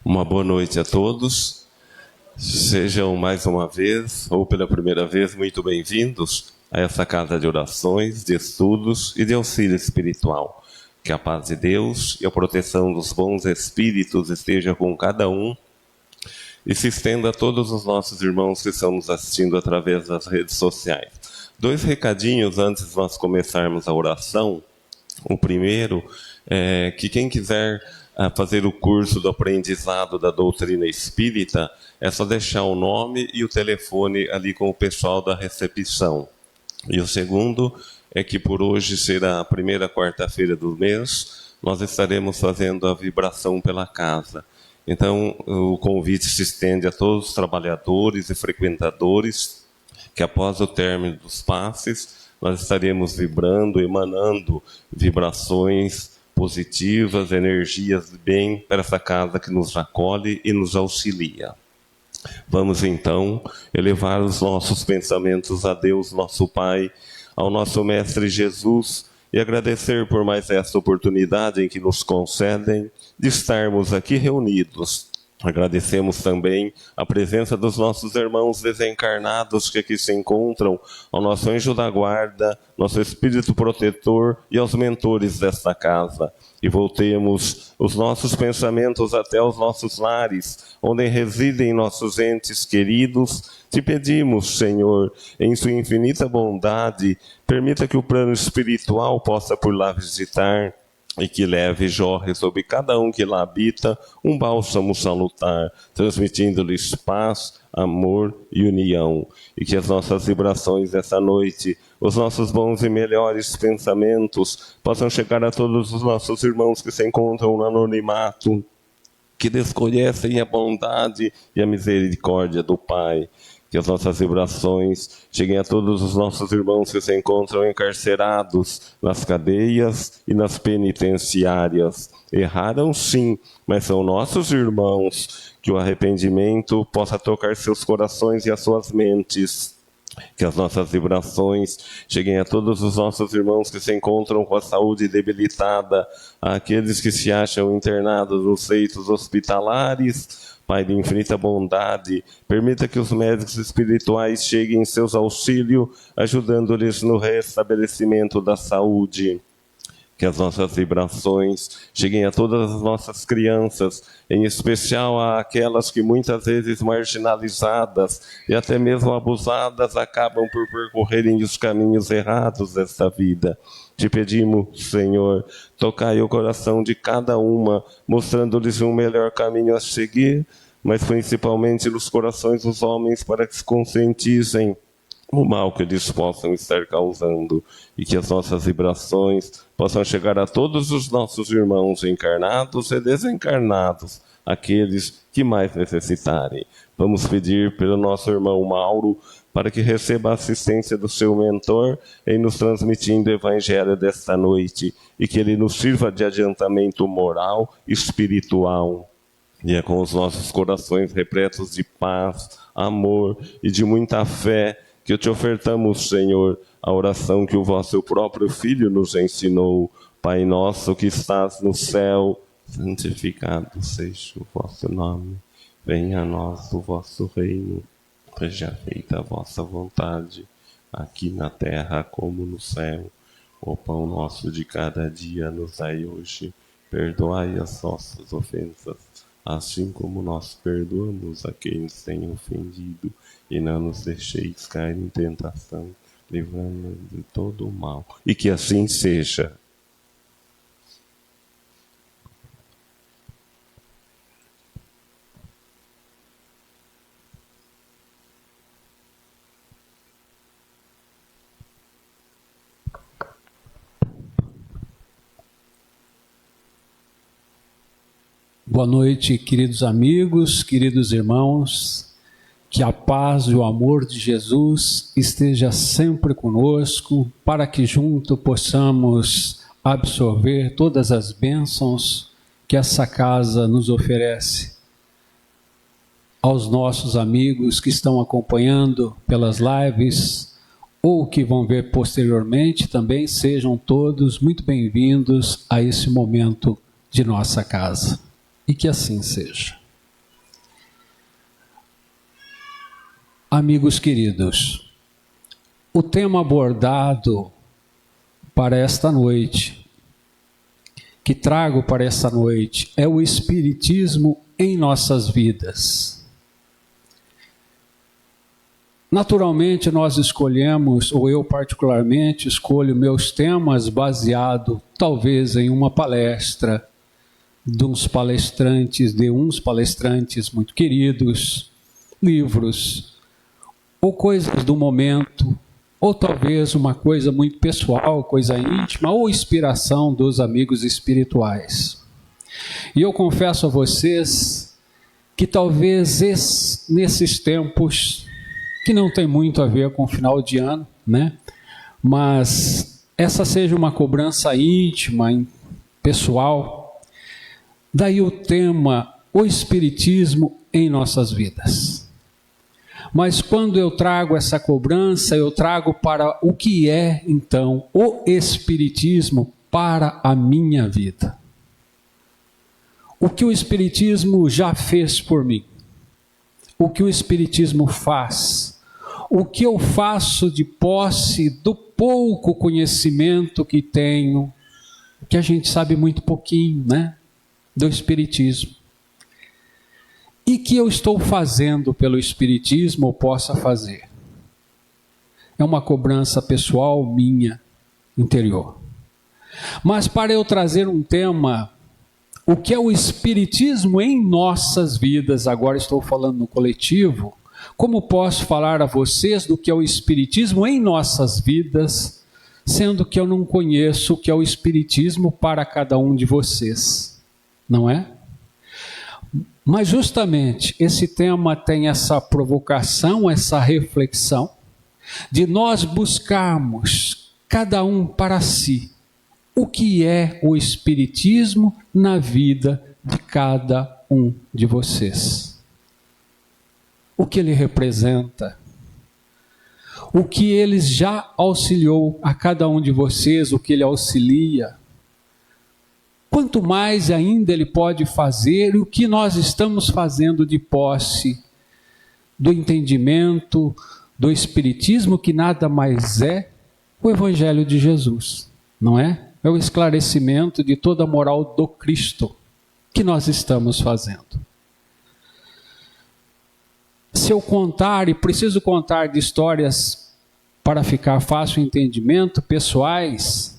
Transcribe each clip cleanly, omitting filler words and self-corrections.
Uma boa noite a todos. Sejam mais uma vez, ou pela primeira vez, muito bem-vindos a essa casa de orações, de estudos e de auxílio espiritual. Que a paz de Deus e a proteção dos bons espíritos esteja com cada um e se estenda a todos os nossos irmãos que estão nos assistindo através das redes sociais. 2 recadinhos antes de nós começarmos a oração. O primeiro é que quem quiser fazer o curso do aprendizado da doutrina espírita, é só deixar o nome e o telefone ali com o pessoal da recepção. E o segundo é que por hoje será a primeira quarta-feira do mês, nós estaremos fazendo a vibração pela casa. Então, o convite se estende a todos os trabalhadores e frequentadores, que após o término dos passes, nós estaremos vibrando, emanando vibrações positivas, energias de bem para essa casa que nos acolhe e nos auxilia. Vamos então elevar os nossos pensamentos a Deus, nosso Pai, ao nosso Mestre Jesus, e agradecer por mais esta oportunidade em que nos concedem de estarmos aqui reunidos. Agradecemos também a presença dos nossos irmãos desencarnados que aqui se encontram, ao nosso anjo da guarda, nosso espírito protetor e aos mentores desta casa. E voltemos os nossos pensamentos até os nossos lares, onde residem nossos entes queridos. Te pedimos, Senhor, em sua infinita bondade, permita que o plano espiritual possa por lá visitar, e que leve e jorre sobre cada um que lá habita um bálsamo salutar, transmitindo-lhes paz, amor e união. E que as nossas vibrações dessa noite, os nossos bons e melhores pensamentos, possam chegar a todos os nossos irmãos que se encontram no anonimato, que desconhecem a bondade e a misericórdia do Pai. Que as nossas vibrações cheguem a todos os nossos irmãos que se encontram encarcerados nas cadeias e nas penitenciárias. Erraram sim, mas são nossos irmãos. Que o arrependimento possa tocar seus corações e as suas mentes. Que as nossas vibrações cheguem a todos os nossos irmãos que se encontram com a saúde debilitada, àqueles que se acham internados nos leitos hospitalares. Pai de infinita bondade, permita que os médicos espirituais cheguem em seus auxílios, ajudando-lhes no restabelecimento da saúde. Que as nossas vibrações cheguem a todas as nossas crianças, em especial àquelas que muitas vezes marginalizadas e até mesmo abusadas acabam por percorrerem os caminhos errados desta vida. Te pedimos, Senhor, tocai o coração de cada uma, mostrando-lhes um melhor caminho a seguir, mas principalmente nos corações dos homens para que se conscientizem o mal que eles possam estar causando, e que as nossas vibrações possam chegar a todos os nossos irmãos encarnados e desencarnados, aqueles que mais necessitarem. Vamos pedir pelo nosso irmão Mauro, para que receba a assistência do seu mentor em nos transmitindo o Evangelho desta noite, e que ele nos sirva de adiantamento moral e espiritual. E é com os nossos corações repletos de paz, amor e de muita fé que te ofertamos, Senhor, a oração que o vosso próprio Filho nos ensinou. Pai nosso que estás no céu, santificado seja o vosso nome. Venha a nós o vosso reino. Seja feita a vossa vontade, aqui na terra como no céu. O pão nosso de cada dia nos dai hoje. Perdoai as nossas ofensas, assim como nós perdoamos a quem nos tem ofendido. E não nos deixeis cair em tentação, livrando-nos de todo o mal. E que assim seja. Boa noite, queridos amigos, queridos irmãos. Que a paz e o amor de Jesus esteja sempre conosco, para que junto possamos absorver todas as bênçãos que essa casa nos oferece. Aos nossos amigos que estão acompanhando pelas lives ou que vão ver posteriormente, também sejam todos muito bem-vindos a esse momento de nossa casa. E que assim seja. Amigos queridos, o tema abordado para esta noite, que trago para esta noite, é o Espiritismo em nossas vidas. Naturalmente nós escolhemos, ou eu particularmente escolho meus temas baseado talvez em uma palestra de uns palestrantes muito queridos, livros, ou coisas do momento, ou talvez uma coisa muito pessoal, coisa íntima, ou inspiração dos amigos espirituais. E eu confesso a vocês que talvez nesses tempos, que não tem muito a ver com o final de ano, né? Mas essa seja uma cobrança íntima, pessoal. Daí o tema, o Espiritismo em nossas vidas. Mas quando eu trago essa cobrança, eu trago para o que é, então, o Espiritismo para a minha vida. O que o Espiritismo já fez por mim. O que o Espiritismo faz. O que eu faço de posse do pouco conhecimento que tenho, que a gente sabe muito pouquinho, né? Do Espiritismo. E que eu estou fazendo pelo Espiritismo ou possa fazer. É uma cobrança pessoal minha, interior. Mas para eu trazer um tema, o que é o Espiritismo em nossas vidas, agora estou falando no coletivo, como posso falar a vocês do que é o Espiritismo em nossas vidas, sendo que eu não conheço o que é o Espiritismo para cada um de vocês, não é? Mas justamente esse tema tem essa provocação, essa reflexão, de nós buscarmos, cada um para si, o que é o Espiritismo na vida de cada um de vocês. O que ele representa, o que ele já auxiliou a cada um de vocês, o que ele auxilia, quanto mais ainda ele pode fazer, e o que nós estamos fazendo de posse do entendimento do Espiritismo, que nada mais é o Evangelho de Jesus, não é? É o esclarecimento de toda a moral do Cristo que nós estamos fazendo. Se eu contar, e preciso contar de histórias para ficar fácil o entendimento, pessoais,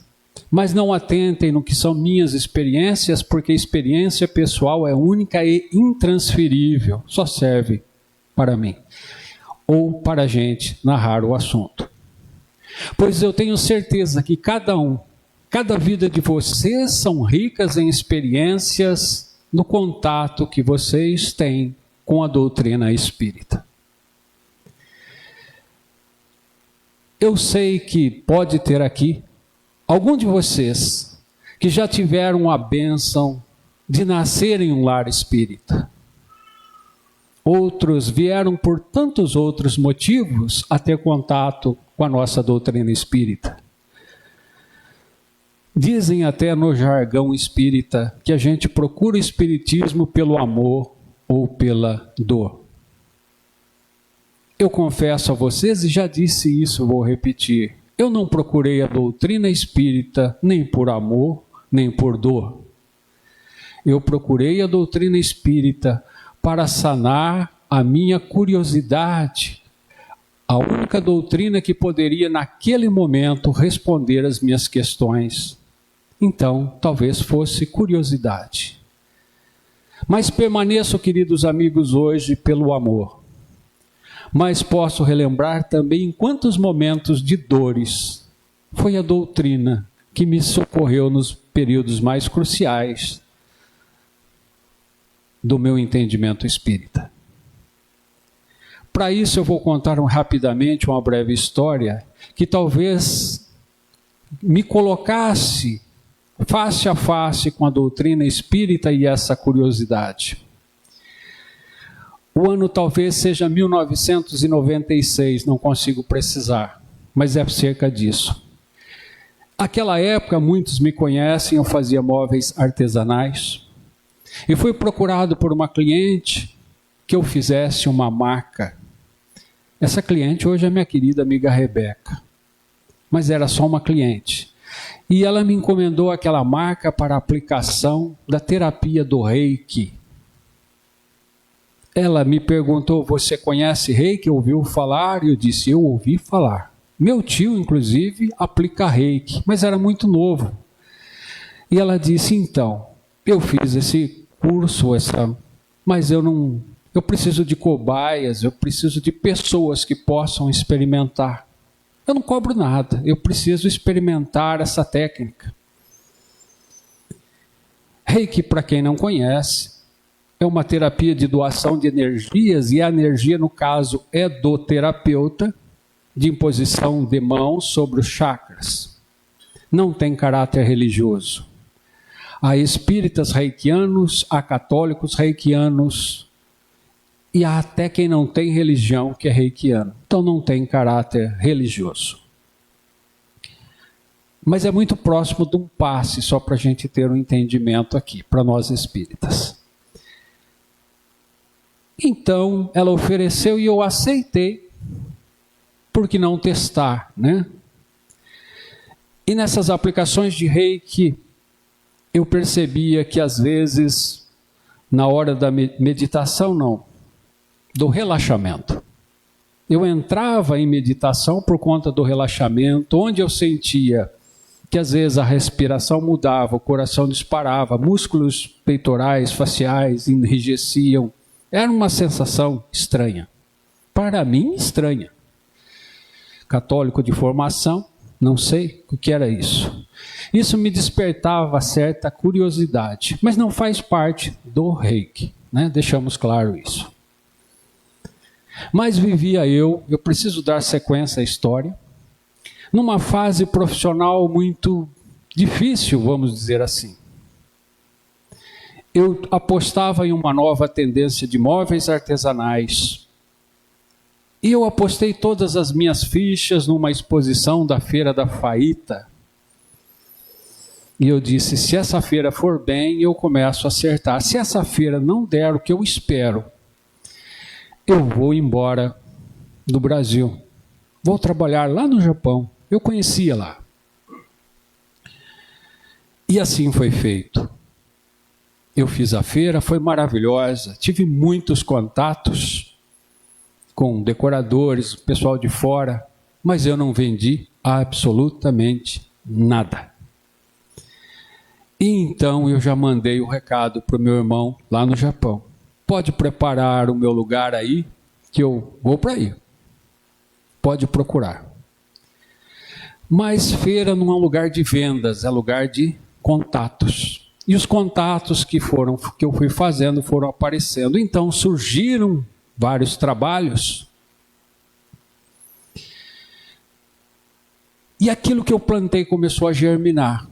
mas não atentem no que são minhas experiências, porque a experiência pessoal é única e intransferível, só serve para mim, ou para a gente narrar o assunto. Pois eu tenho certeza que cada vida de vocês são ricas em experiências no contato que vocês têm com a doutrina espírita. Eu sei que pode ter aqui algum de vocês que já tiveram a bênção de nascer em um lar espírita. Outros vieram por tantos outros motivos a ter contato com a nossa doutrina espírita. Dizem até no jargão espírita que a gente procura o espiritismo pelo amor ou pela dor. Eu confesso a vocês, e já disse isso, vou repetir, eu não procurei a doutrina espírita nem por amor, nem por dor. Eu procurei a doutrina espírita para sanar a minha curiosidade, a única doutrina que poderia naquele momento responder às minhas questões. Então, talvez fosse curiosidade. Mas permaneço, queridos amigos, hoje pelo amor. Mas posso relembrar também em quantos momentos de dores foi a doutrina que me socorreu nos períodos mais cruciais do meu entendimento espírita. Para isso eu vou contar rapidamente uma breve história que talvez me colocasse face a face com a doutrina espírita e essa curiosidade. O ano talvez seja 1996, não consigo precisar, mas é cerca disso. Naquela época, muitos me conhecem, eu fazia móveis artesanais e fui procurado por uma cliente que eu fizesse uma maca Essa cliente hoje é minha querida amiga Rebeca, mas era só uma cliente. E ela me encomendou aquela marca para aplicação da terapia do Reiki. Ela me perguntou, você conhece Reiki? Ouviu falar? E eu disse, eu ouvi falar. Meu tio, inclusive, aplica Reiki, mas era muito novo. E ela disse, então, eu fiz esse curso, mas eu preciso de cobaias, eu preciso de pessoas que possam experimentar. Eu não cobro nada, eu preciso experimentar essa técnica. Reiki, para quem não conhece, é uma terapia de doação de energias, e a energia, no caso, é do terapeuta, de imposição de mãos sobre os chakras. Não tem caráter religioso. Há espíritas reikianos, há católicos reikianos, e há até quem não tem religião que é reikiano. Então não tem caráter religioso. Mas é muito próximo de um passe, só para a gente ter um entendimento aqui, para nós espíritas. Então ela ofereceu e eu aceitei. Por que não testar, né? E nessas aplicações de Reiki, eu percebia que às vezes, na hora da meditação, do relaxamento. Eu entrava em meditação por conta do relaxamento, onde eu sentia que às vezes a respiração mudava, o coração disparava, músculos peitorais, faciais enrijeciam. Era uma sensação estranha. Para mim, estranha. Católico de formação, não sei o que era isso. Isso me despertava certa curiosidade, mas não faz parte do Reiki, né? Deixamos claro isso. Mas vivia eu preciso dar sequência à história, numa fase profissional muito difícil, vamos dizer assim. Eu apostava em uma nova tendência de móveis artesanais. E eu apostei todas as minhas fichas numa exposição da Feira da Faíta. E eu disse, se essa feira for bem, eu começo a acertar. Se essa feira não der o que eu espero, eu vou embora do Brasil. Vou trabalhar lá no Japão. Eu conhecia lá. E assim foi feito. Eu fiz a feira, foi maravilhosa. Tive muitos contatos com decoradores, pessoal de fora, mas eu não vendi absolutamente nada. E então eu já mandei o recado para o meu irmão lá no Japão. Pode preparar o meu lugar aí, que eu vou para aí. Pode procurar. Mas feira não é um lugar de vendas, é lugar de contatos. E os contatos que eu fui fazendo foram aparecendo. Então surgiram vários trabalhos. E aquilo que eu plantei começou a germinar.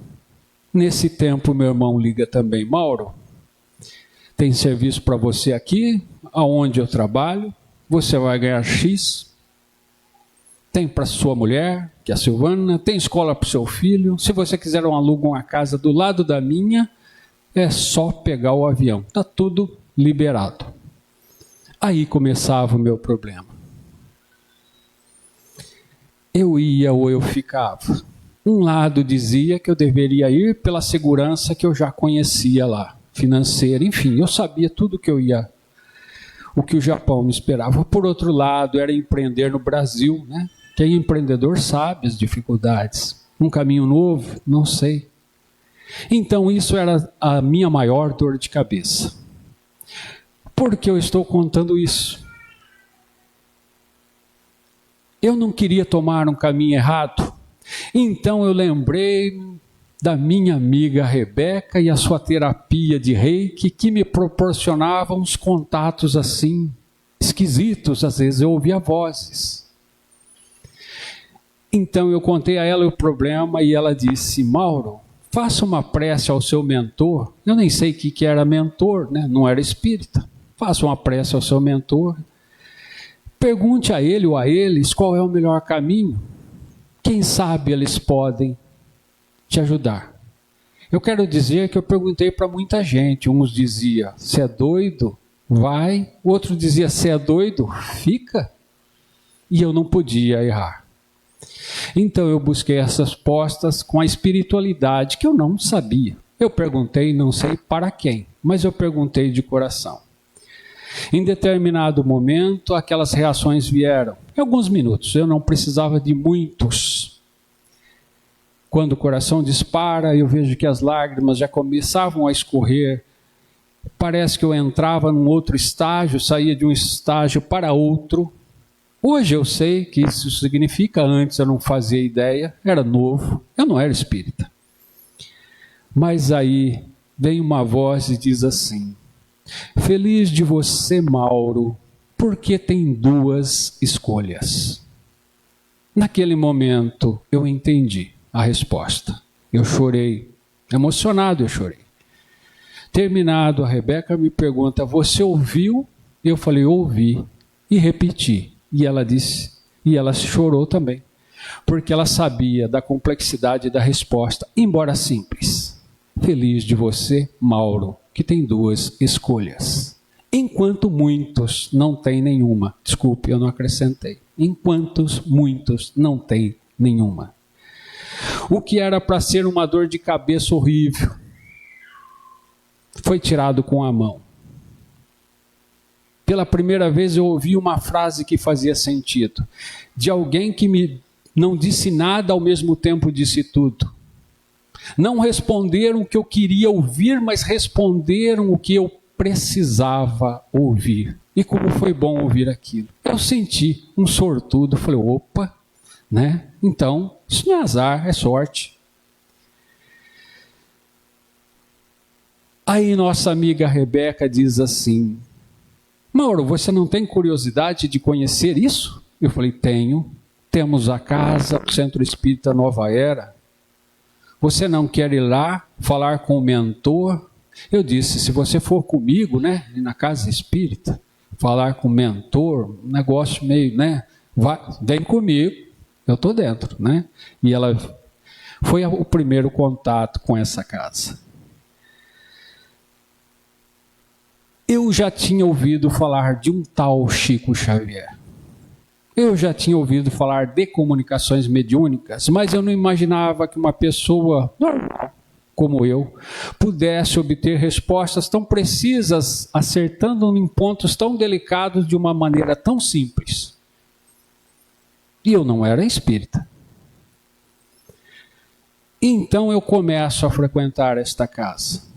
Nesse tempo, meu irmão liga também, Mauro, tem serviço para você aqui, aonde eu trabalho, você vai ganhar X. Tem para sua mulher, que é a Silvana, tem escola para o seu filho. Se você quiser alugar uma casa do lado da minha, é só pegar o avião. Está tudo liberado. Aí começava o meu problema. Eu ia ou eu ficava. Um lado dizia que eu deveria ir pela segurança que eu já conhecia lá, financeira, enfim, eu sabia tudo que eu ia, o que o Japão me esperava. Por outro lado, era empreender no Brasil, né? Quem é empreendedor sabe as dificuldades. Um caminho novo, não sei. Então isso era a minha maior dor de cabeça. Por que eu estou contando isso? Eu não queria tomar um caminho errado. Então eu lembrei da minha amiga Rebeca e a sua terapia de Reiki, que me proporcionava uns contatos assim, esquisitos. Às vezes eu ouvia vozes. Então eu contei a ela o problema e ela disse, Mauro, faça uma prece ao seu mentor. Eu nem sei o que era mentor, né? Não era espírita. Faça uma prece ao seu mentor. Pergunte a ele ou a eles qual é o melhor caminho. Quem sabe eles podem te ajudar. Eu quero dizer que eu perguntei para muita gente. Uns diziam, você é doido? Vai. O outro dizia, você é doido? Fica. e eu não podia errar. Então eu busquei essas respostas com a espiritualidade que eu não sabia. Eu perguntei, não sei para quem, mas eu perguntei de coração. Em determinado momento, aquelas reações vieram. Em alguns minutos, eu não precisava de muitos. Quando o coração dispara, eu vejo que as lágrimas já começavam a escorrer. Parece que eu entrava num outro estágio, saía de um estágio para outro. Hoje eu sei que isso significa, antes eu não fazia ideia, era novo, eu não era espírita. Mas aí vem uma voz e diz assim: feliz de você, Mauro, porque tem duas escolhas. Naquele momento eu entendi a resposta. Eu chorei, emocionado eu chorei. Terminado, a Rebeca me pergunta: você ouviu? Eu falei: ouvi, e repeti. E ela disse, e ela chorou também, porque ela sabia da complexidade da resposta, embora simples. Feliz de você, Mauro, que tem duas escolhas. Enquanto muitos não têm nenhuma. Desculpe, eu não acrescentei. Enquanto muitos não têm nenhuma. O que era para ser uma dor de cabeça horrível foi tirado com a mão. Pela primeira vez eu ouvi uma frase que fazia sentido, de alguém que me não disse nada, ao mesmo tempo disse tudo. Não responderam o que eu queria ouvir, mas responderam o que eu precisava ouvir. E como foi bom ouvir aquilo. Eu senti um sortudo, falei: opa, né? Então, isso não é azar, é sorte. Aí nossa amiga Rebeca diz assim: Mauro, você não tem curiosidade de conhecer isso? Eu falei: tenho. Temos a casa, o Centro Espírita Nova Era. Você não quer ir lá falar com o mentor? Eu disse: se você for comigo, né, na casa espírita, falar com o mentor, um negócio meio, né, vem comigo, eu estou dentro, né? E ela foi o primeiro contato com essa casa. Eu já tinha ouvido falar de um tal Chico Xavier. Eu já tinha ouvido falar de comunicações mediúnicas, mas eu não imaginava que uma pessoa normal, como eu, pudesse obter respostas tão precisas, acertando em pontos tão delicados de uma maneira tão simples. E eu não era espírita. Então eu começo a frequentar esta casa.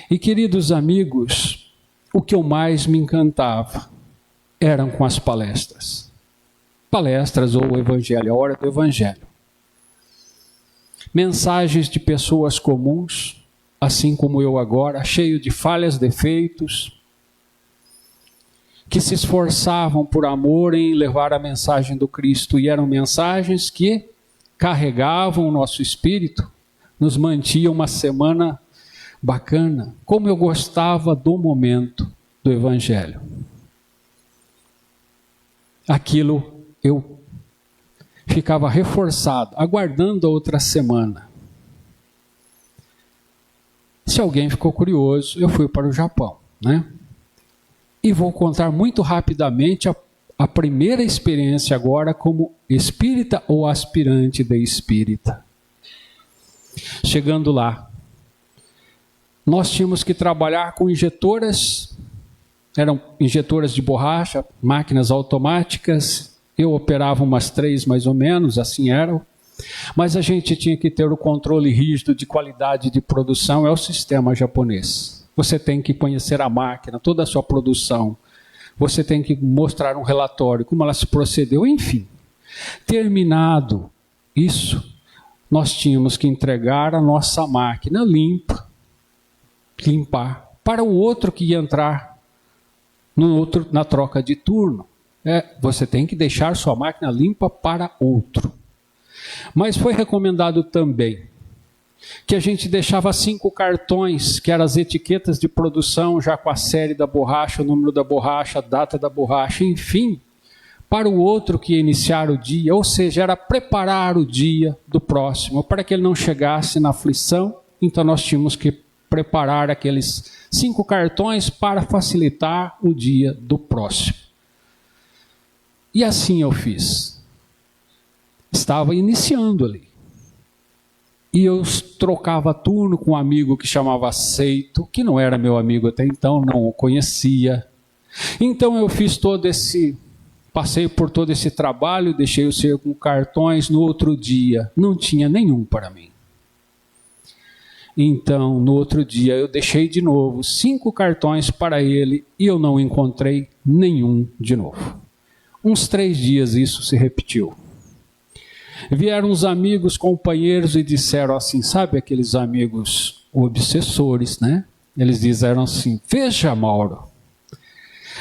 E, queridos amigos, o que eu mais me encantava eram com as palestras. Palestras ou o Evangelho, a hora do Evangelho. Mensagens de pessoas comuns, assim como eu agora, cheio de falhas, defeitos, que se esforçavam por amor em levar a mensagem do Cristo, e eram mensagens que carregavam o nosso espírito, nos mantinham uma semana bacana. Como eu gostava do momento do Evangelho. Aquilo eu ficava reforçado, aguardando a outra semana. Se alguém ficou curioso, eu fui para o Japão, né? E vou contar muito rapidamente a primeira experiência agora como espírita ou aspirante de espírita. Chegando lá, nós tínhamos que trabalhar com injetoras, eram injetoras de borracha, máquinas automáticas. Eu operava umas 3 mais ou menos, assim eram. Mas a gente tinha que ter o controle rígido de qualidade de produção, é o sistema japonês. Você tem que conhecer a máquina, toda a sua produção. Você tem que mostrar um relatório, como ela se procedeu, enfim. Terminado isso, nós tínhamos que entregar a nossa máquina limpa, limpar, para o outro que ia entrar na troca de turno. Você tem que deixar sua máquina limpa para outro. Mas foi recomendado também que a gente deixava 5 cartões, que eram as etiquetas de produção, já com a série da borracha, o número da borracha, a data da borracha, enfim, para o outro que ia iniciar o dia, ou seja, era preparar o dia do próximo, para que ele não chegasse na aflição. Então nós tínhamos que preparar aqueles 5 cartões para facilitar o dia do próximo. E assim eu fiz. Estava iniciando ali. E eu trocava turno com um amigo que chamava Seito, que não era meu amigo até então, não o conhecia. Então eu fiz passei por todo esse trabalho, deixei o ser com cartões. No outro dia, não tinha nenhum para mim. Então, no outro dia, eu deixei de novo 5 cartões para ele e eu não encontrei nenhum de novo. Uns 3 dias isso se repetiu. Vieram uns amigos, companheiros e disseram assim, sabe aqueles amigos obsessores, né? Eles disseram assim, veja, Mauro,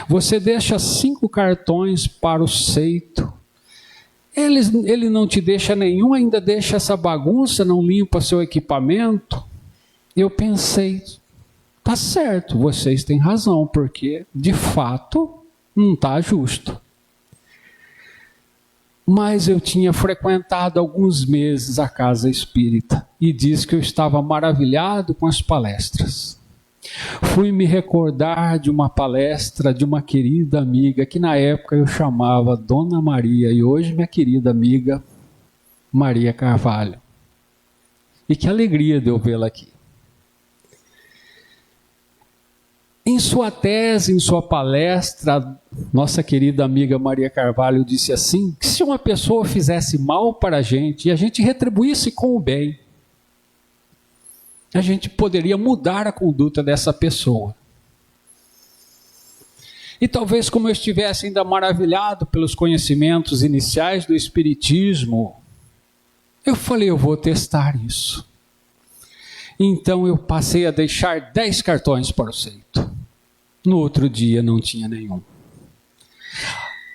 você deixa 5 cartões para o Seito, ele não te deixa nenhum, ainda deixa essa bagunça, não limpa seu equipamento. Eu pensei, tá certo, vocês têm razão, porque de fato não está justo. Mas eu tinha frequentado alguns meses a casa espírita e disse que eu estava maravilhado com as palestras. Fui me recordar de uma palestra de uma querida amiga que na época eu chamava Dona Maria e hoje minha querida amiga Maria Carvalho. E que alegria de eu vê-la aqui. Em sua tese, em sua palestra, nossa querida amiga Maria Carvalho disse assim, que se uma pessoa fizesse mal para a gente e a gente retribuísse com o bem, a gente poderia mudar a conduta dessa pessoa. E talvez como eu estivesse ainda maravilhado pelos conhecimentos iniciais do Espiritismo, eu falei, eu vou testar isso. Então eu passei a deixar 10 cartões para o Seito. No outro dia não tinha nenhum.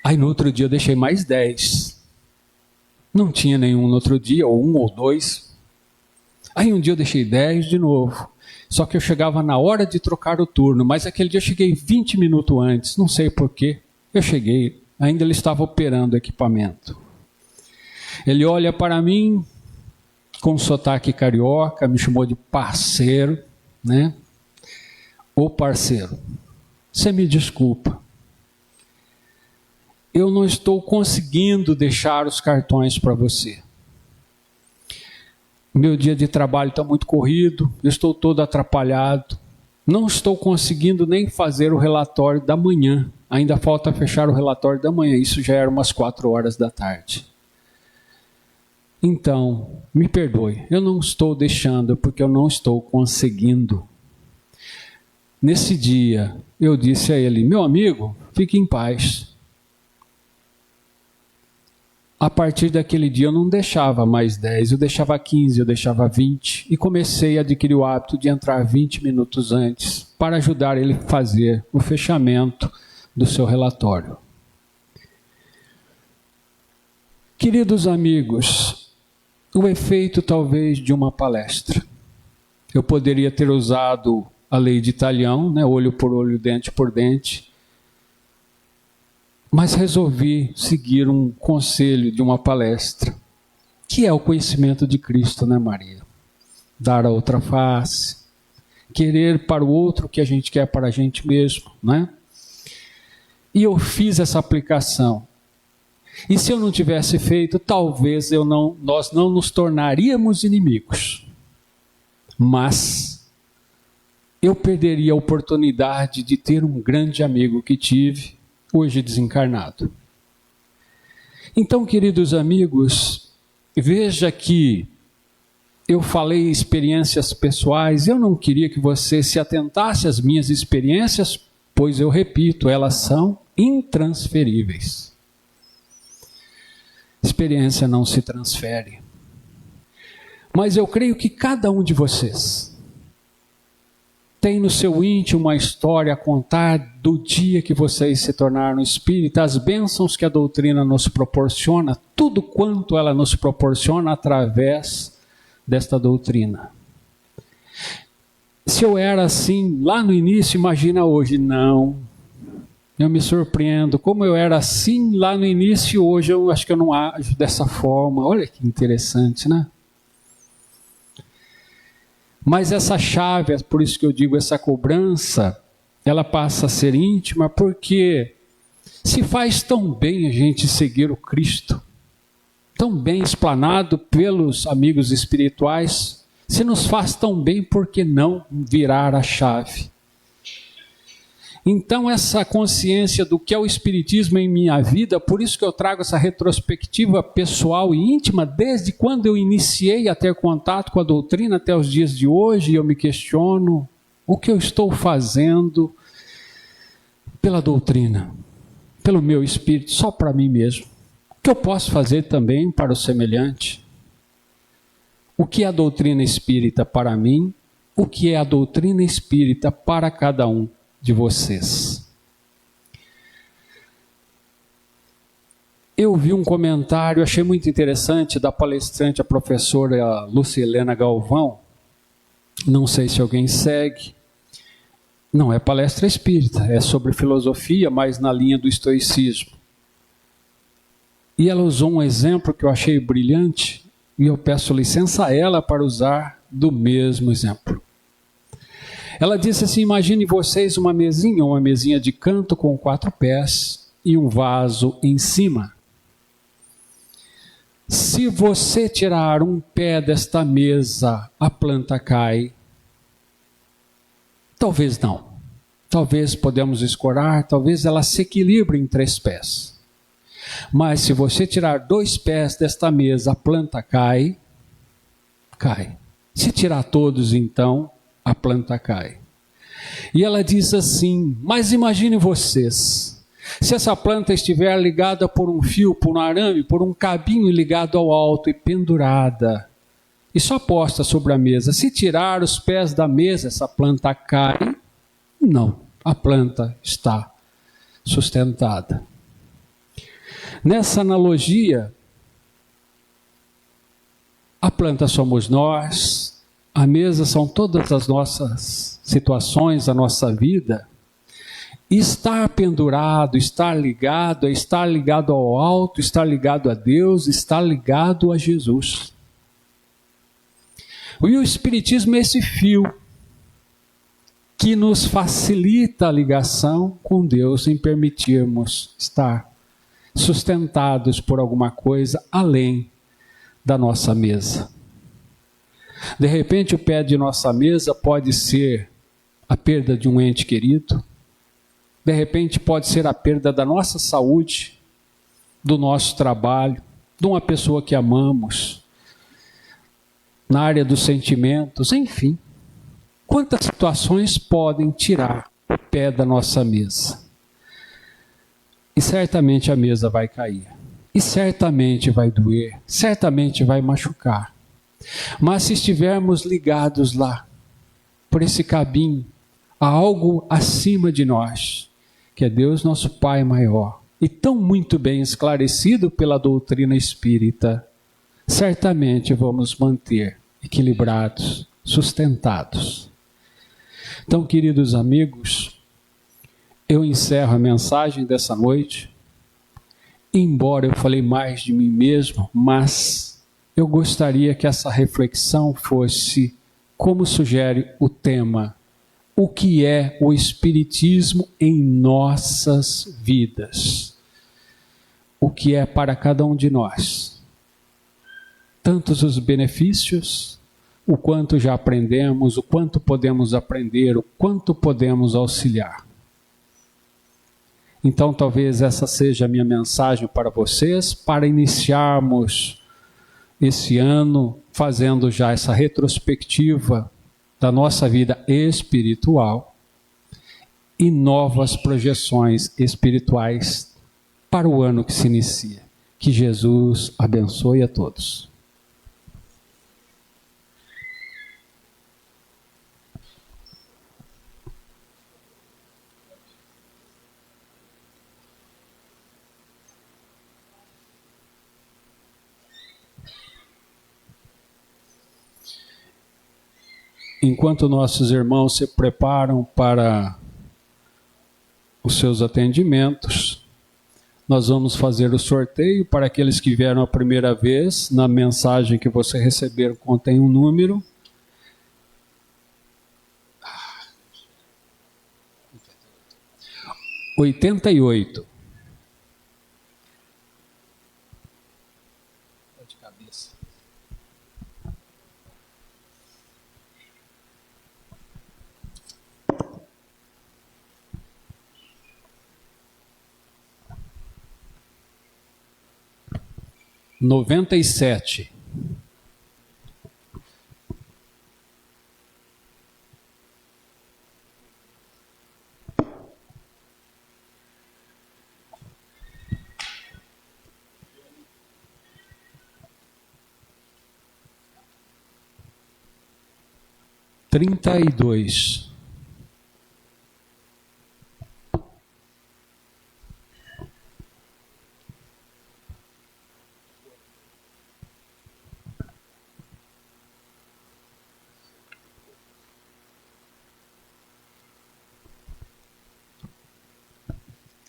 Aí no outro dia eu deixei mais 10. Não tinha nenhum no outro dia, ou 1 ou 2. Aí um dia eu deixei 10 de novo. Só que eu chegava na hora de trocar o turno, mas aquele dia eu cheguei 20 minutos antes, não sei porquê. Eu cheguei, ainda ele estava operando o equipamento. Ele olha para mim, com sotaque carioca, me chamou de parceiro, né? Ô parceiro, você me desculpa. Eu não estou conseguindo deixar os cartões para você. Meu dia de trabalho está muito corrido, eu estou todo atrapalhado. Não estou conseguindo nem fazer o relatório da manhã. Ainda falta fechar o relatório da manhã, isso já era umas 4 horas da tarde. Então, me perdoe, eu não estou deixando porque eu não estou conseguindo. Nesse dia, eu disse a ele, meu amigo, fique em paz. A partir daquele dia eu não deixava mais 10, eu deixava 15, eu deixava 20 e comecei a adquirir o hábito de entrar 20 minutos antes para ajudar ele a fazer o fechamento do seu relatório. Queridos amigos, o efeito talvez de uma palestra. Eu poderia ter usado a lei de Talião, né, olho por olho, dente por dente, mas resolvi seguir um conselho de uma palestra, que é o conhecimento de Cristo, né, Maria? Dar a outra face, querer para o outro o que a gente quer para a gente mesmo, né? E eu fiz essa aplicação. E se eu não tivesse feito, talvez nós não nos tornaríamos inimigos. Mas eu perderia a oportunidade de ter um grande amigo que tive, hoje desencarnado. Então, queridos amigos, veja que eu falei experiências pessoais, eu não queria que você se atentasse às minhas experiências, pois eu repito, elas são intransferíveis. Experiência não se transfere. Mas eu creio que cada um de vocês tem no seu íntimo uma história a contar do dia que vocês se tornaram espírita, as bênçãos que a doutrina nos proporciona, tudo quanto ela nos proporciona através desta doutrina. Se eu era assim lá no início, imagina hoje, não. Eu me surpreendo, como eu era assim lá no início, hoje eu acho que eu não ajo dessa forma. Olha que interessante, né? Mas essa chave, é por isso que eu digo essa cobrança, ela passa a ser íntima, porque Se faz tão bem a gente seguir o Cristo, tão bem explanado pelos amigos espirituais, se nos faz tão bem, por que não virar a chave? Então essa consciência do que é o Espiritismo em minha vida, por isso que eu trago essa retrospectiva pessoal e íntima, desde quando eu iniciei a ter contato com a doutrina até os dias de hoje, eu me questiono o que eu estou fazendo pela doutrina, pelo meu espírito, só para mim mesmo. O que eu posso fazer também para o semelhante? O que é a doutrina espírita para mim? O que é a doutrina espírita para cada um de vocês? Eu vi um comentário, achei muito interessante, da palestrante, a professora Lucilena Galvão. Não sei se alguém segue. Não é palestra espírita, é sobre filosofia, mas na linha do estoicismo. E ela usou um exemplo que eu achei brilhante, e eu peço licença a ela para usar do mesmo exemplo. Ela disse assim: imagine vocês uma mesinha de canto com 4 pés e um vaso em cima. Se você tirar um pé desta mesa, a planta cai? Talvez não. Talvez podemos escorar, talvez ela se equilibre em 3 pés. Mas se você tirar 2 pés desta mesa, a planta cai? Cai. Se tirar todos, então, a planta cai. E ela diz assim: mas imagine vocês, se essa planta estiver ligada por um fio, por um arame, por um cabinho ligado ao alto e pendurada, e só posta sobre a mesa, se tirar os pés da mesa, essa planta cai? Não, a planta está sustentada. Nessa analogia, a planta somos nós, a mesa são todas as nossas situações, a nossa vida. Estar pendurado, estar ligado, é estar ligado ao alto, estar ligado a Deus, estar ligado a Jesus. E o Espiritismo é esse fio que nos facilita a ligação com Deus em permitirmos estar sustentados por alguma coisa além da nossa mesa. De repente, o pé de nossa mesa pode ser a perda de um ente querido. De repente, pode ser a perda da nossa saúde, do nosso trabalho, de uma pessoa que amamos, na área dos sentimentos, enfim. Quantas situações podem tirar o pé da nossa mesa? E certamente a mesa vai cair. E certamente vai doer. Certamente vai machucar. Mas se estivermos ligados lá, por esse cabinho, a algo acima de nós, que é Deus nosso Pai maior, e tão muito bem esclarecido pela doutrina espírita, certamente vamos manter equilibrados, sustentados. Então, queridos amigos, eu encerro a mensagem dessa noite, embora eu falei mais de mim mesmo, mas eu gostaria que essa reflexão fosse, como sugere o tema, o que é o Espiritismo em nossas vidas? O que é para cada um de nós? Tantos os benefícios, o quanto já aprendemos, o quanto podemos aprender, o quanto podemos auxiliar. Então talvez essa seja a minha mensagem para vocês, para iniciarmos esse ano fazendo já essa retrospectiva da nossa vida espiritual e novas projeções espirituais para o ano que se inicia. Que Jesus abençoe a todos. Enquanto nossos irmãos se preparam para os seus atendimentos, nós vamos fazer o sorteio para aqueles que vieram a primeira vez. Na mensagem que você receber contém um número. 97. Trinta e dois.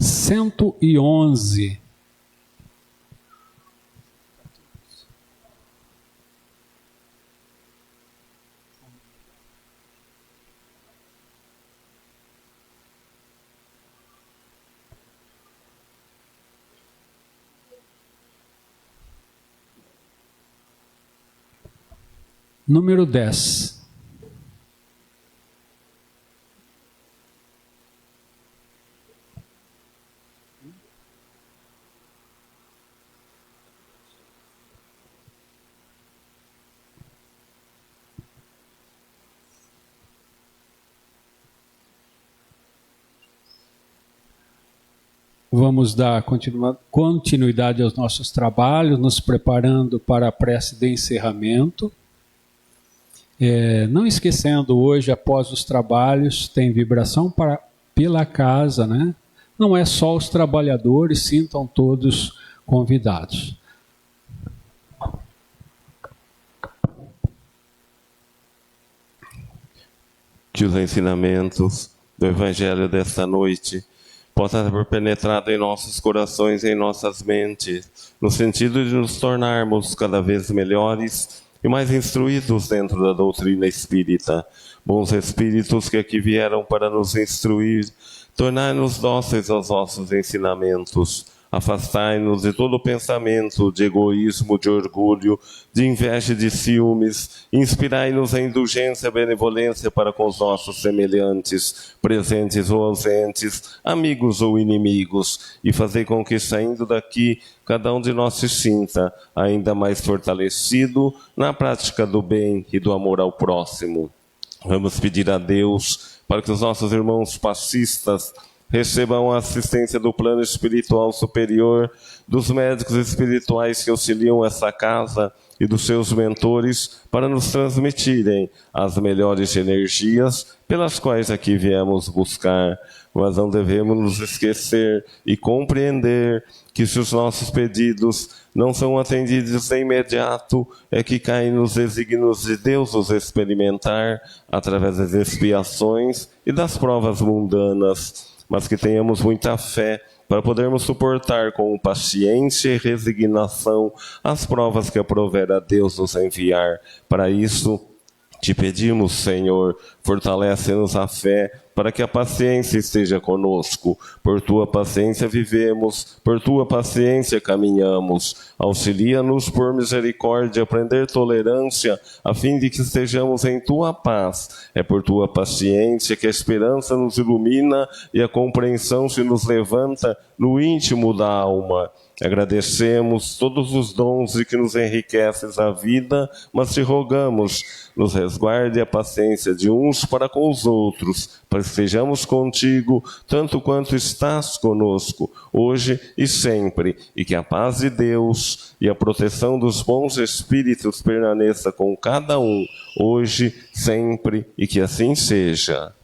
Cento e 11. Número 10. Vamos dar continuidade aos nossos trabalhos, nos preparando para a prece de encerramento. Não esquecendo, hoje, após os trabalhos, tem vibração pela casa, né? Não é só os trabalhadores, sintam todos convidados. Que os ensinamentos do Evangelho desta noite possam ter penetrado em nossos corações e em nossas mentes, no sentido de nos tornarmos cada vez melhores e mais instruídos dentro da doutrina espírita. Bons espíritos que aqui vieram para nos instruir, tornai-nos dóceis aos vossos ensinamentos. Afastai-nos de todo pensamento de egoísmo, de orgulho, de inveja e de ciúmes. Inspirai-nos a indulgência e a benevolência para com os nossos semelhantes, presentes ou ausentes, amigos ou inimigos. E fazei com que, saindo daqui, cada um de nós se sinta ainda mais fortalecido na prática do bem e do amor ao próximo. Vamos pedir a Deus para que os nossos irmãos passistas recebam a assistência do plano espiritual superior, dos médicos espirituais que auxiliam essa casa e dos seus mentores para nos transmitirem as melhores energias pelas quais aqui viemos buscar. Mas não devemos nos esquecer e compreender que se os nossos pedidos não são atendidos de imediato, é que caem nos desígnios de Deus os experimentar através das expiações e das provas mundanas. Mas que tenhamos muita fé para podermos suportar com paciência e resignação as provas que aprouver a Deus nos enviar. Para isso, te pedimos, Senhor, fortalece-nos a fé, para que a paciência esteja conosco. Por tua paciência vivemos, por tua paciência caminhamos. Auxilia-nos por misericórdia a aprender tolerância, a fim de que estejamos em tua paz. É por tua paciência que a esperança nos ilumina e a compreensão se nos levanta no íntimo da alma. Agradecemos todos os dons de que nos enriqueces a vida, mas te rogamos, nos resguarde a paciência de uns para com os outros, para que estejamos contigo, tanto quanto estás conosco, hoje e sempre, e que a paz de Deus e a proteção dos bons espíritos permaneça com cada um, hoje, sempre, e que assim seja.